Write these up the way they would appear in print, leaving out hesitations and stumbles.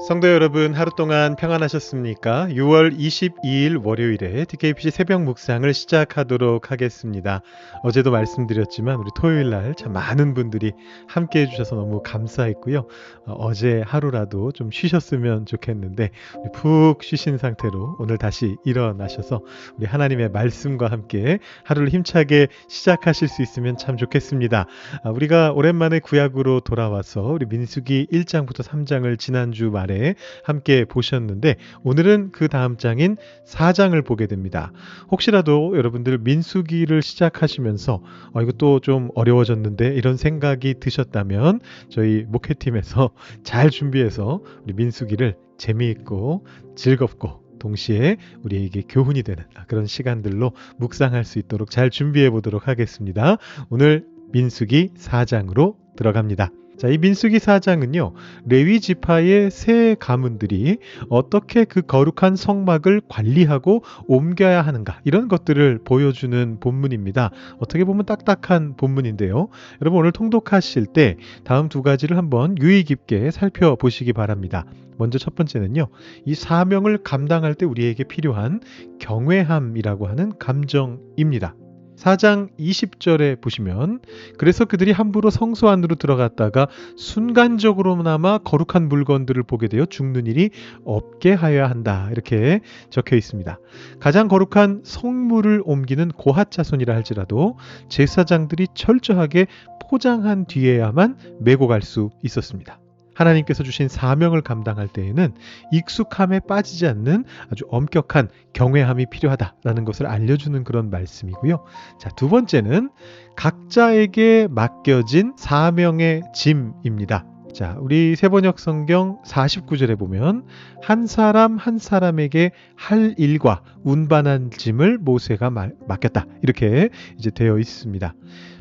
성도 여러분, 하루 동안 평안하셨습니까? 6월 22일 월요일에 DKBC 새벽 묵상을 시작하도록 하겠습니다. 어제도 말씀드렸지만 우리 토요일 날 참 많은 분들이 함께 해주셔서 너무 감사했고요. 어제 하루라도 좀 쉬셨으면 좋겠는데 우리 푹 쉬신 상태로 오늘 다시 일어나셔서 우리 하나님의 말씀과 함께 하루를 힘차게 시작하실 수 있으면 참 좋겠습니다. 우리가 오랜만에 구약으로 돌아와서 우리 민수기 1장부터 3장을 지난주 말에 함께 보셨는데 오늘은 그 다음 장인 4장을 보게 됩니다. 혹시라도 여러분들 민수기를 시작하시면서 이것도 좀 어려워졌는데 이런 생각이 드셨다면 저희 목회팀에서 잘 준비해서 우리 민수기를 재미있고 즐겁고 동시에 우리에게 교훈이 되는 그런 시간들로 묵상할 수 있도록 잘 준비해 보도록 하겠습니다. 오늘 민수기 4장으로 들어갑니다. 자, 이 민수기 4장은요, 레위 지파의 세 가문들이 어떻게 그 거룩한 성막을 관리하고 옮겨야 하는가, 이런 것들을 보여주는 본문입니다. 어떻게 보면 딱딱한 본문인데요. 여러분 오늘 통독하실 때 다음 두 가지를 한번 유의 깊게 살펴보시기 바랍니다. 먼저 첫 번째는요, 이 사명을 감당할 때 우리에게 필요한 경외함이라고 하는 감정입니다. 4장 20절에 보시면 그래서 그들이 함부로 성소 안으로 들어갔다가 순간적으로나마 거룩한 물건들을 보게 되어 죽는 일이 없게 하여야 한다, 이렇게 적혀 있습니다. 가장 거룩한 성물을 옮기는 고핫 자손이라 할지라도 제사장들이 철저하게 포장한 뒤에야만 메고 갈 수 있었습니다. 하나님께서 주신 사명을 감당할 때에는 익숙함에 빠지지 않는 아주 엄격한 경외함이 필요하다라는 것을 알려주는 그런 말씀이고요. 자, 두 번째는 각자에게 맡겨진 사명의 짐입니다. 자, 우리 세번역 성경 49절에 보면 한 사람 한 사람에게 할 일과 운반한 짐을 모세가 맡겼다, 이렇게 이제 되어 있습니다.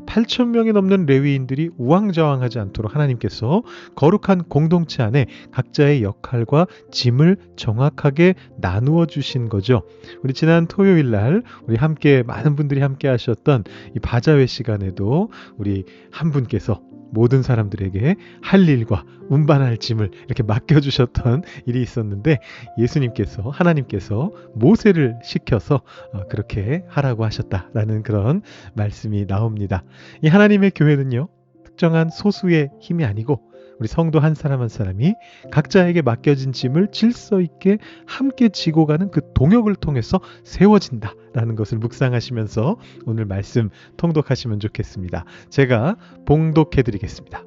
8,000명이 넘는 레위인들이 우왕좌왕하지 않도록 하나님께서 거룩한 공동체 안에 각자의 역할과 짐을 정확하게 나누어 주신 거죠. 우리 지난 토요일 날 우리 함께 많은 분들이 함께 하셨던 이 바자회 시간에도 우리 한 분께서 모든 사람들에게 할 일과 운반할 짐을 이렇게 맡겨주셨던 일이 있었는데 예수님께서, 하나님께서 모세를 시켜서 그렇게 하라고 하셨다라는 그런 말씀이 나옵니다. 이 하나님의 교회는요, 특정한 소수의 힘이 아니고 우리 성도 한 사람 한 사람이 각자에게 맡겨진 짐을 질서 있게 함께 지고 가는 그 동역을 통해서 세워진다라는 것을 묵상하시면서 오늘 말씀 통독하시면 좋겠습니다. 제가 봉독해 드리겠습니다.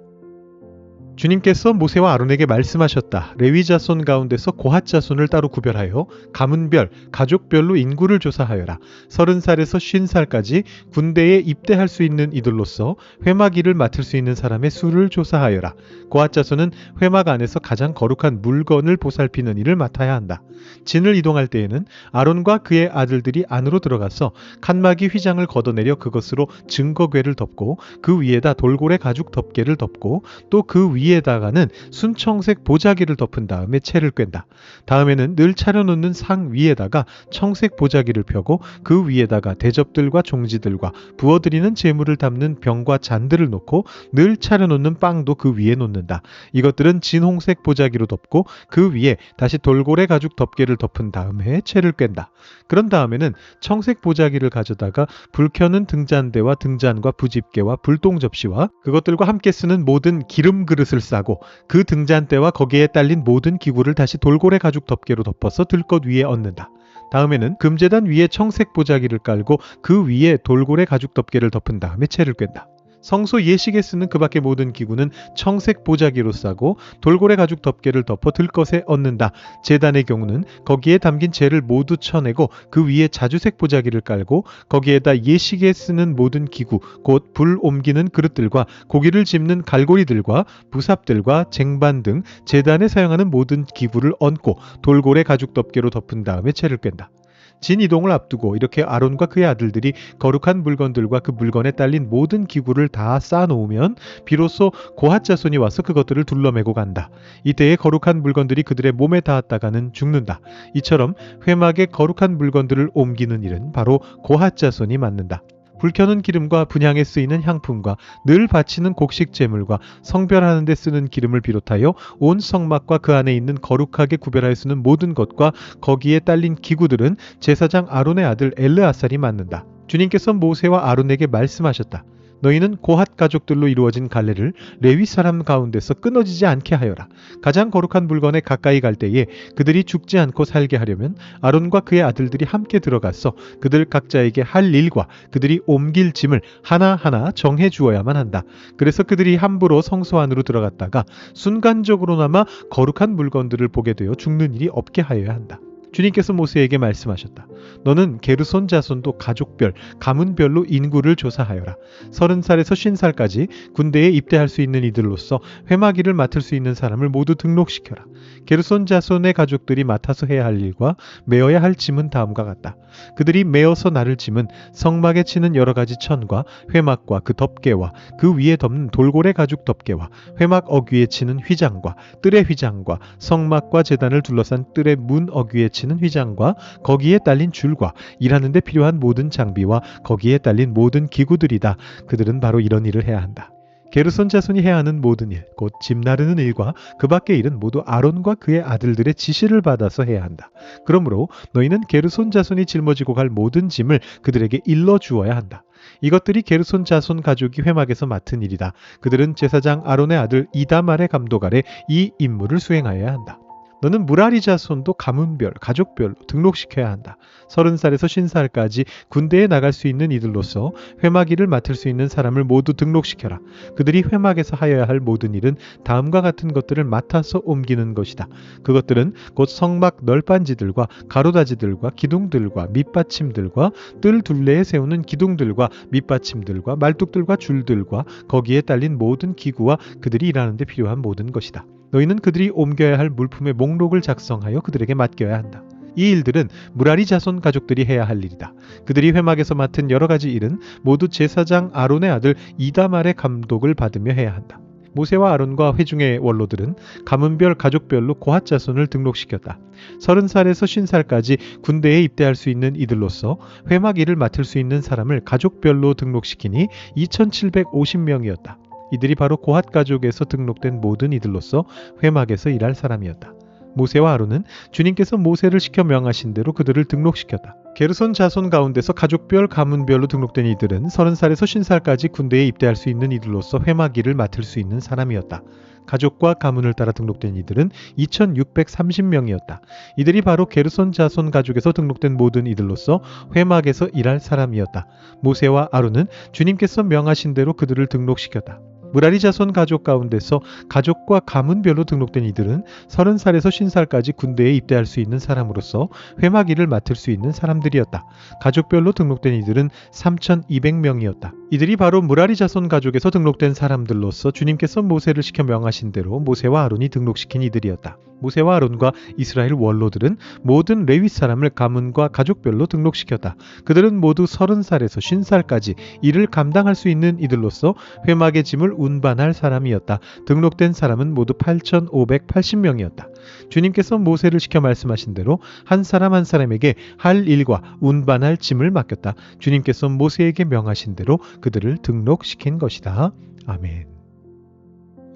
주님께서 모세와 아론에게 말씀하셨다. 레위 자손 가운데서 고핫 자손을 따로 구별하여 가문별, 가족별로 인구를 조사하여라. 30살에서 50살까지 군대에 입대할 수 있는 이들로서 회막 일을 맡을 수 있는 사람의 수를 조사하여라. 고핫 자손은 회막 안에서 가장 거룩한 물건을 보살피는 일을 맡아야 한다. 진을 이동할 때에는 아론과 그의 아들들이 안으로 들어가서 칸막이 휘장을 걷어내려 그것으로 증거궤를 덮고 그 위에다 돌고래 가죽 덮개를 덮고 또 그 위에다가는 순청색 보자기를 덮은 다음에 채를 꿰다. 다음에는 늘 차려놓는 상 위에다가 청색 보자기를 펴고 그 위에다가 대접들과 종지들과 부어드리는 제물을 담는 병과 잔들을 놓고 늘 차려놓는 빵도 그 위에 놓는다. 이것들은 진홍색 보자기로 덮고 그 위에 다시 돌고래 가죽 덮개를 덮은 다음에 채를 꿰다. 그런 다음에는 청색 보자기를 가져다가 불 켜는 등잔대와 등잔과 부집개와 불똥 접시와 그것들과 함께 쓰는 모든 기름 그릇을 싸고 그 등잔대와 거기에 딸린 모든 기구를 다시 돌고래 가죽 덮개로 덮어서 들것 위에 얹는다. 다음에는 금제단 위에 청색 보자기를 깔고 그 위에 돌고래 가죽 덮개를 덮은 다음에 채를 꿰다. 성소 예식에 쓰는 그 밖의 모든 기구는 청색 보자기로 싸고 돌고래 가죽 덮개를 덮어 들것에 얹는다. 제단의 경우는 거기에 담긴 재를 모두 쳐내고 그 위에 자주색 보자기를 깔고 거기에다 예식에 쓰는 모든 기구, 곧 불 옮기는 그릇들과 고기를 집는 갈고리들과 부삽들과 쟁반 등 제단에 사용하는 모든 기구를 얹고 돌고래 가죽 덮개로 덮은 다음에 채를 꿰다. 진 이동을 앞두고 이렇게 아론과 그의 아들들이 거룩한 물건들과 그 물건에 딸린 모든 기구를 다 쌓아놓으면 비로소 고핫 자손이 와서 그것들을 둘러매고 간다. 이때에 거룩한 물건들이 그들의 몸에 닿았다가는 죽는다. 이처럼 회막에 거룩한 물건들을 옮기는 일은 바로 고핫 자손이 맡는다. 불 켜는 기름과 분향에 쓰이는 향품과 늘 바치는 곡식 제물과 성별하는 데 쓰는 기름을 비롯하여 온 성막과 그 안에 있는 거룩하게 구별하여 쓰는 모든 것과 거기에 딸린 기구들은 제사장 아론의 아들 엘르아살이 맡는다. 주님께서 모세와 아론에게 말씀하셨다. 너희는 고핫 가족들로 이루어진 갈래를 레위 사람 가운데서 끊어지지 않게 하여라. 가장 거룩한 물건에 가까이 갈 때에 그들이 죽지 않고 살게 하려면 아론과 그의 아들들이 함께 들어가서 그들 각자에게 할 일과 그들이 옮길 짐을 하나하나 정해 주어야만 한다. 그래서 그들이 함부로 성소 안으로 들어갔다가 순간적으로나마 거룩한 물건들을 보게 되어 죽는 일이 없게 하여야 한다. 주님께서 모세에게 말씀하셨다. 너는 게르손 자손도 가족별, 가문별로 인구를 조사하여라. 30살에서 50살까지 군대에 입대할 수 있는 이들로서 회마기를 맡을 수 있는 사람을 모두 등록시켜라. 게르손 자손의 가족들이 맡아서 해야 할 일과 메어야 할 짐은 다음과 같다. 그들이 메어서 나를 짐은 성막에 치는 여러 가지 천과 회막과 그 덮개와 그 위에 덮는 돌고래 가죽 덮개와 회막 어귀에 치는 휘장과 뜰의 휘장과 성막과 제단을 둘러싼 뜰의 문 어귀에 치는 휘장과 거기에 딸린 줄과 일하는 데 필요한 모든 장비와 거기에 딸린 모든 기구들이다. 그들은 바로 이런 일을 해야 한다. 게르손 자손이 해야 하는 모든 일, 곧 짐 나르는 일과 그 밖의 일은 모두 아론과 그의 아들들의 지시를 받아서 해야 한다. 그러므로 너희는 게르손 자손이 짊어지고 갈 모든 짐을 그들에게 일러 주어야 한다. 이것들이 게르손 자손 가족이 회막에서 맡은 일이다. 그들은 제사장 아론의 아들 이다말의 감독 아래 이 임무를 수행하여야 한다. 너는 무라리 자손도 가문별, 가족별로 등록시켜야 한다. 30살에서 50살까지 군대에 나갈 수 있는 이들로서 회마기를 맡을 수 있는 사람을 모두 등록시켜라. 그들이 회막에서 하여야 할 모든 일은 다음과 같은 것들을 맡아서 옮기는 것이다. 그것들은 곧 성막 널빤지들과 가로다지들과 기둥들과 밑받침들과 뜰 둘레에 세우는 기둥들과 밑받침들과 말뚝들과 줄들과 거기에 딸린 모든 기구와 그들이 일하는 데 필요한 모든 것이다. 너희는 그들이 옮겨야 할 물품의 목록을 작성하여 그들에게 맡겨야 한다. 이 일들은 무라리 자손 가족들이 해야 할 일이다. 그들이 회막에서 맡은 여러 가지 일은 모두 제사장 아론의 아들 이다말의 감독을 받으며 해야 한다. 모세와 아론과 회중의 원로들은 가문별 가족별로 고핫 자손을 등록시켰다. 30살에서 50살까지 군대에 입대할 수 있는 이들로서 회막 일을 맡을 수 있는 사람을 가족별로 등록시키니 2750명이었다. 이들이 바로 고핫 가족에서 등록된 모든 이들로서 회막에서 일할 사람이었다. 모세와 아론은 주님께서 모세를 시켜 명하신 대로 그들을 등록시켰다. 게르손 자손 가운데서 가족별, 가문별로 등록된 이들은 30살에서 50살까지 군대에 입대할 수 있는 이들로서 회막 일을 맡을 수 있는 사람이었다. 가족과 가문을 따라 등록된 이들은 2630명이었다. 이들이 바로 게르손 자손 가족에서 등록된 모든 이들로서 회막에서 일할 사람이었다. 모세와 아론은 주님께서 명하신 대로 그들을 등록시켰다. 무라리 자손 가족 가운데서 가족과 가문별로 등록된 이들은 30살에서 50살까지 군대에 입대할 수 있는 사람으로서 회막 일을 맡을 수 있는 사람들이었다. 가족별로 등록된 이들은 3200명이었다. 이들이 바로 무라리 자손 가족에서 등록된 사람들로서 주님께서 모세를 시켜 명하신 대로 모세와 아론이 등록시킨 이들이었다. 모세와 아론과 이스라엘 원로들은 모든 레위 사람을 가문과 가족별로 등록시켰다. 그들은 모두 30살에서 50살까지 일을 감당할 수 있는 이들로서 회막의 짐을 운반할 사람이었다. 등록된 사람은 모두 8580명이었다. 주님께서 모세를 시켜 말씀하신 대로 한 사람 한 사람에게 할 일과 운반할 짐을 맡겼다. 주님께서 모세에게 명하신 대로 그들을 등록시킨 것이다. 아멘.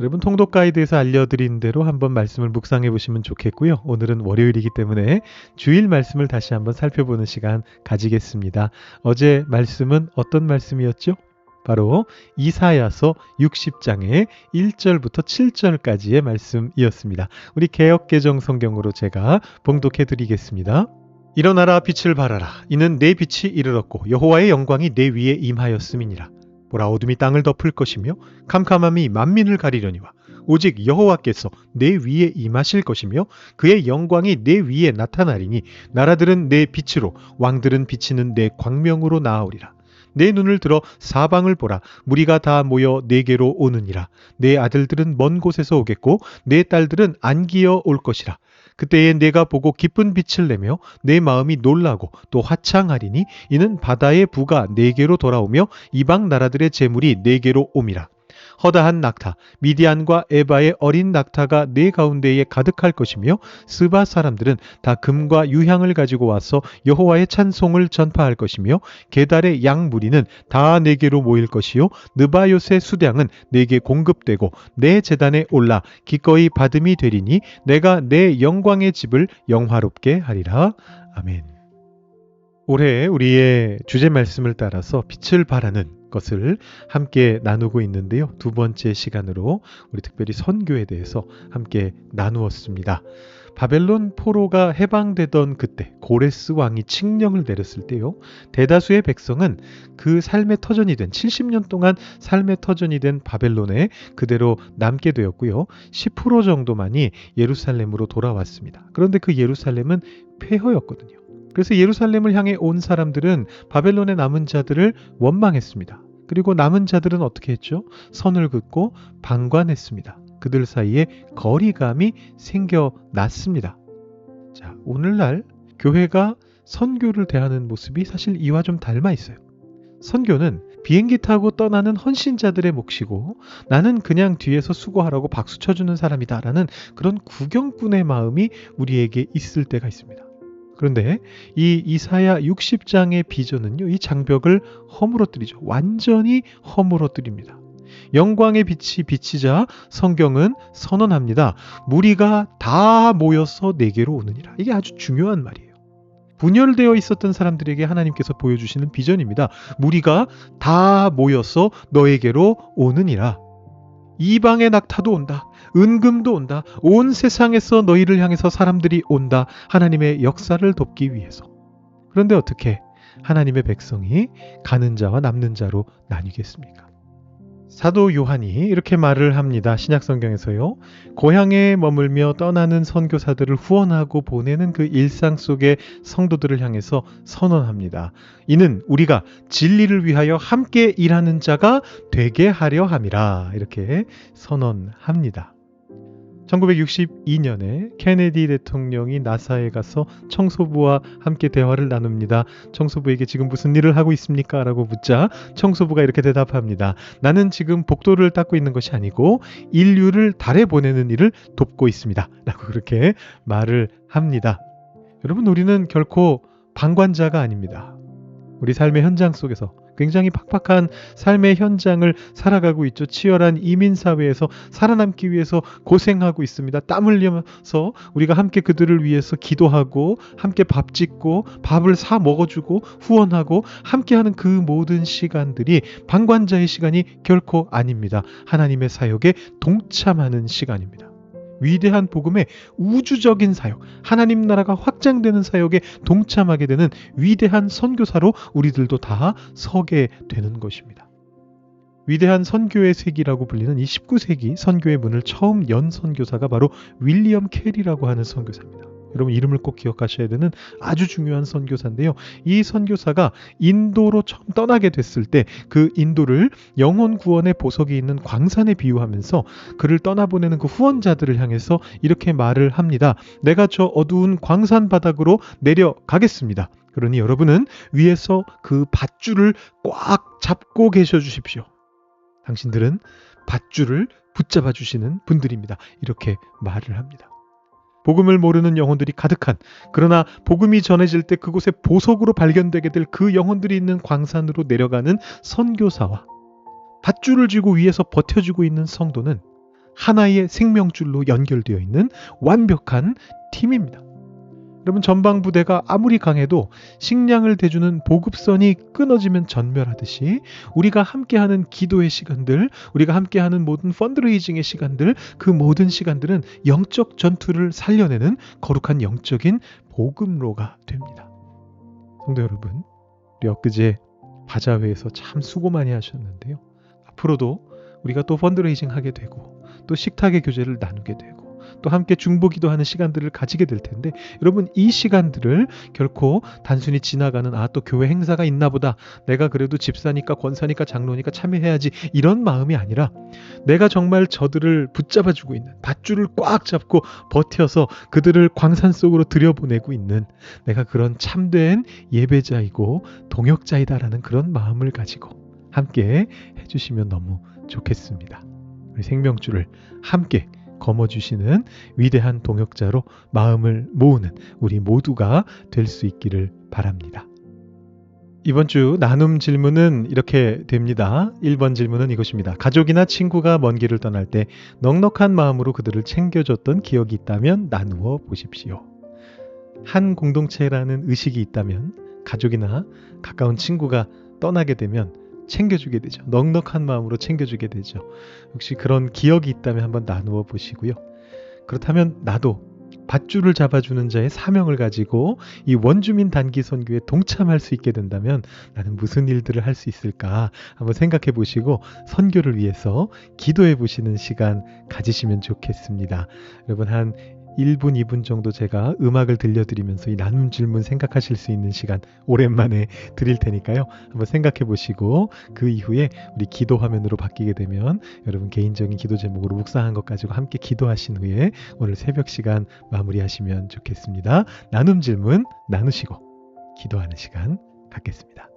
여러분, 통독 가이드에서 알려드린 대로 한번 말씀을 묵상해 보시면 좋겠고요. 오늘은 월요일이기 때문에 주일 말씀을 다시 한번 살펴보는 시간 가지겠습니다. 어제 말씀은 어떤 말씀이었죠? 바로 이사야서 60장의 1절부터 7절까지의 말씀이었습니다. 우리 개역개정 성경으로 제가 봉독해 드리겠습니다. 일어나라, 빛을 발하라. 이는 내 빛이 이르렀고 여호와의 영광이 내 위에 임하였음이니라. 보라, 어둠이 땅을 덮을 것이며 캄캄함이 만민을 가리려니와 오직 여호와께서 내 위에 임하실 것이며 그의 영광이 내 위에 나타나리니 나라들은 내 빛으로 왕들은 비치는 내 광명으로 나아오리라. 내 눈을 들어 사방을 보라. 무리가 다 모여 내게로 오느니라. 내 아들들은 먼 곳에서 오겠고 내 딸들은 안기어 올 것이라. 그때에 내가 보고 기쁜 빛을 내며 내 마음이 놀라고 또 화창하리니 이는 바다의 부가 내게로 돌아오며 이방 나라들의 재물이 내게로 옴이라. 허다한 낙타, 미디안과 에바의 어린 낙타가 네 가운데에 가득할 것이며 스바 사람들은 다 금과 유향을 가지고 와서 여호와의 찬송을 전파할 것이며 게달의 양 무리는 다 내게로 모일 것이요 느바요의 수량은 내게 공급되고 내 제단에 올라 기꺼이 받음이 되리니 내가 내 영광의 집을 영화롭게 하리라. 아멘. 올해 우리의 주제 말씀을 따라서 빛을 발하는 것을 함께 나누고 있는데요. 두 번째 시간으로 우리 특별히 선교에 대해서 함께 나누었습니다. 바벨론 포로가 해방되던 그때 고레스 왕이 칙령을 내렸을 때요. 대다수의 백성은 그 삶의 터전이 된 70년 동안 삶의 터전이 된 바벨론에 그대로 남게 되었고요. 10% 정도만이 예루살렘으로 돌아왔습니다. 그런데 그 예루살렘은 폐허였거든요. 그래서 예루살렘을 향해 온 사람들은 바벨론의 남은 자들을 원망했습니다. 그리고 남은 자들은 어떻게 했죠? 선을 긋고 방관했습니다. 그들 사이에 거리감이 생겨났습니다. 자, 오늘날 교회가 선교를 대하는 모습이 사실 이와 좀 닮아 있어요. 선교는 비행기 타고 떠나는 헌신자들의 몫이고 나는 그냥 뒤에서 수고하라고 박수 쳐주는 사람이다라는 그런 구경꾼의 마음이 우리에게 있을 때가 있습니다. 그런데 이 이사야 60장의 비전은요, 이 장벽을 허물어뜨리죠. 완전히 허물어뜨립니다. 영광의 빛이 비치자 성경은 선언합니다. 무리가 다 모여서 내게로 오느니라. 이게 아주 중요한 말이에요. 분열되어 있었던 사람들에게 하나님께서 보여주시는 비전입니다. 무리가 다 모여서 너에게로 오느니라. 이방의 낙타도 온다. 은금도 온다. 온 세상에서 너희를 향해서 사람들이 온다. 하나님의 역사를 돕기 위해서. 그런데 어떻게 하나님의 백성이 가는 자와 남는 자로 나뉘겠습니까? 사도 요한이 이렇게 말을 합니다. 신약성경에서요. 고향에 머물며 떠나는 선교사들을 후원하고 보내는 그 일상 속의 성도들을 향해서 선언합니다. 이는 우리가 진리를 위하여 함께 일하는 자가 되게 하려 함이라. 이렇게 선언합니다. 1962년에 케네디 대통령이 나사에 가서 청소부와 함께 대화를 나눕니다. 청소부에게 지금 무슨 일을 하고 있습니까? 라고 묻자 청소부가 이렇게 대답합니다. 나는 지금 복도를 닦고 있는 것이 아니고 인류를 달에 보내는 일을 돕고 있습니다. 라고 그렇게 말을 합니다. 여러분, 우리는 결코 방관자가 아닙니다. 우리 삶의 현장 속에서 굉장히 팍팍한 삶의 현장을 살아가고 있죠. 치열한 이민사회에서 살아남기 위해서 고생하고 있습니다. 땀 흘리면서 우리가 함께 그들을 위해서 기도하고 함께 밥 짓고 밥을 사 먹어주고 후원하고 함께하는 그 모든 시간들이 방관자의 시간이 결코 아닙니다. 하나님의 사역에 동참하는 시간입니다. 위대한 복음의 우주적인 사역, 하나님 나라가 확장되는 사역에 동참하게 되는 위대한 선교사로 우리들도 다 서게 되는 것입니다. 위대한 선교의 세기라고 불리는 이 19세기 선교의 문을 처음 연 선교사가 바로 윌리엄 캐리라고 하는 선교사입니다. 여러분, 이름을 꼭 기억하셔야 되는 아주 중요한 선교사인데요. 이 선교사가 인도로 처음 떠나게 됐을 때 그 인도를 영혼 구원의 보석이 있는 광산에 비유하면서 그를 떠나보내는 그 후원자들을 향해서 이렇게 말을 합니다. 내가 저 어두운 광산 바닥으로 내려가겠습니다. 그러니 여러분은 위에서 그 밧줄을 꽉 잡고 계셔 주십시오. 당신들은 밧줄을 붙잡아 주시는 분들입니다. 이렇게 말을 합니다. 복음을 모르는 영혼들이 가득한, 그러나 복음이 전해질 때 그곳에 보석으로 발견되게 될 그 영혼들이 있는 광산으로 내려가는 선교사와 밧줄을 쥐고 위에서 버텨주고 있는 성도는 하나의 생명줄로 연결되어 있는 완벽한 팀입니다. 여러분, 전방부대가 아무리 강해도 식량을 대주는 보급선이 끊어지면 전멸하듯이 우리가 함께하는 기도의 시간들, 우리가 함께하는 모든 펀드레이징의 시간들, 그 모든 시간들은 영적 전투를 살려내는 거룩한 영적인 복음로가 됩니다. 성도 여러분, 우리 엊그제 바자회에서 참 수고 많이 하셨는데요. 앞으로도 우리가 또 펀드레이징 하게 되고 또 식탁의 교제를 나누게 되고 또 함께 중보기도하는 시간들을 가지게 될 텐데, 여러분, 이 시간들을 결코 단순히 지나가는 또 교회 행사가 있나 보다, 내가 그래도 집사니까 권사니까 장로니까 참여해야지, 이런 마음이 아니라 내가 정말 저들을 붙잡아주고 있는, 밧줄을 꽉 잡고 버텨서 그들을 광산 속으로 들여보내고 있는 내가 그런 참된 예배자이고 동역자이다라는 그런 마음을 가지고 함께 해주시면 너무 좋겠습니다. 우리 생명줄을 함께 거머쥐시는 위대한 동역자로 마음을 모으는 우리 모두가 될 수 있기를 바랍니다. 이번 주 나눔 질문은 이렇게 됩니다. 1번 질문은 이것입니다. 가족이나 친구가 먼 길을 떠날 때 넉넉한 마음으로 그들을 챙겨줬던 기억이 있다면 나누어 보십시오. 한 공동체라는 의식이 있다면 가족이나 가까운 친구가 떠나게 되면 챙겨주게 되죠. 넉넉한 마음으로 챙겨주게 되죠. 혹시 그런 기억이 있다면 한번 나누어 보시고요. 그렇다면 나도 밧줄을 잡아주는 자의 사명을 가지고 이 원주민 단기 선교에 동참할 수 있게 된다면 나는 무슨 일들을 할 수 있을까 한번 생각해 보시고 선교를 위해서 기도해 보시는 시간 가지시면 좋겠습니다. 여러분 한 1분, 2분 정도 제가 음악을 들려드리면서 이 나눔 질문 생각하실 수 있는 시간 오랜만에 드릴 테니까요. 한번 생각해 보시고 그 이후에 우리 기도 화면으로 바뀌게 되면 여러분 개인적인 기도 제목으로 묵상한 것 가지고 함께 기도하신 후에 오늘 새벽 시간 마무리하시면 좋겠습니다. 나눔 질문 나누시고 기도하는 시간 갖겠습니다.